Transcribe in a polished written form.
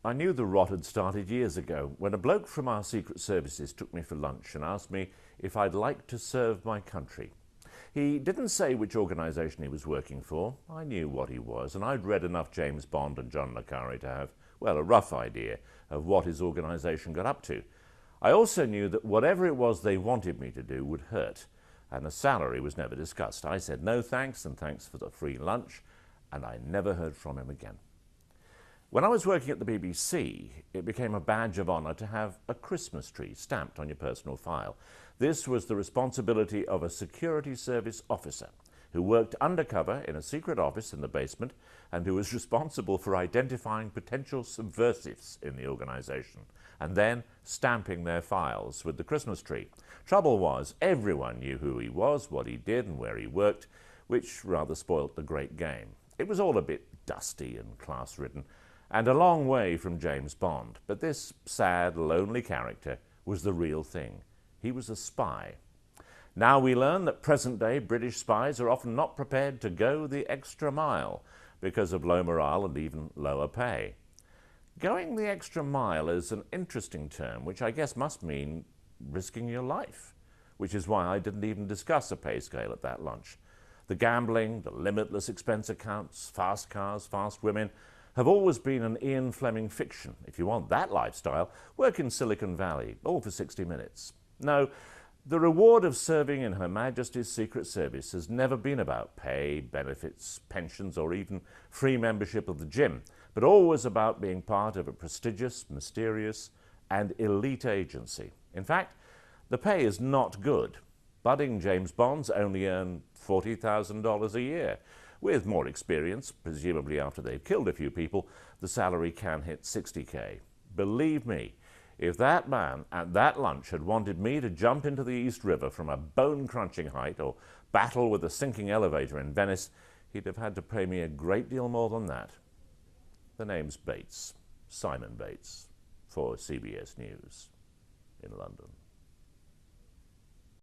I knew the rot had started years ago when a bloke from our Secret Services took me for lunch and asked me if I'd like to serve my country. He didn't say which organisation he was working for. I knew what he was, and I'd read enough James Bond and John le Carre to have, well, a rough idea of what his organisation got up to. I also knew that whatever it was they wanted me to do would hurt, and the salary was never discussed. I said no thanks and thanks for the free lunch, and I never heard from him again. When I was working at the BBC, it became a badge of honour to have a Christmas tree stamped on your personal file. This was the responsibility of a security service officer who worked undercover in a secret office in the basement and who was responsible for identifying potential subversives in the organisation and then stamping their files with the Christmas tree. Trouble was, everyone knew who he was, what he did and where he worked, which rather spoilt the great game. It was all a bit dusty and class-ridden, and a long way from James Bond. But this sad, lonely character was the real thing. He was a spy. Now we learn that present-day British spies are often not prepared to go the extra mile because of low morale and even lower pay. Going the extra mile is an interesting term, which I guess must mean risking your life, which is why I didn't even discuss a pay scale at that lunch. The gambling, the limitless expense accounts, fast cars, fast women, have always been an Ian Fleming fiction. If you want that lifestyle, work in Silicon Valley, all for 60 minutes. No, the reward of serving in Her Majesty's Secret Service has never been about pay, benefits, pensions, or even free membership of the gym, but always about being part of a prestigious, mysterious, and elite agency. In fact, the pay is not good. Budding James Bonds only earn $40,000 a year. With more experience, presumably after they've killed a few people, the salary can hit $60K. Believe me, if that man at that lunch had wanted me to jump into the East River from a bone-crunching height or battle with a sinking elevator in Venice, he'd have had to pay me a great deal more than that. The name's Bates, Simon Bates, for CBS News in London.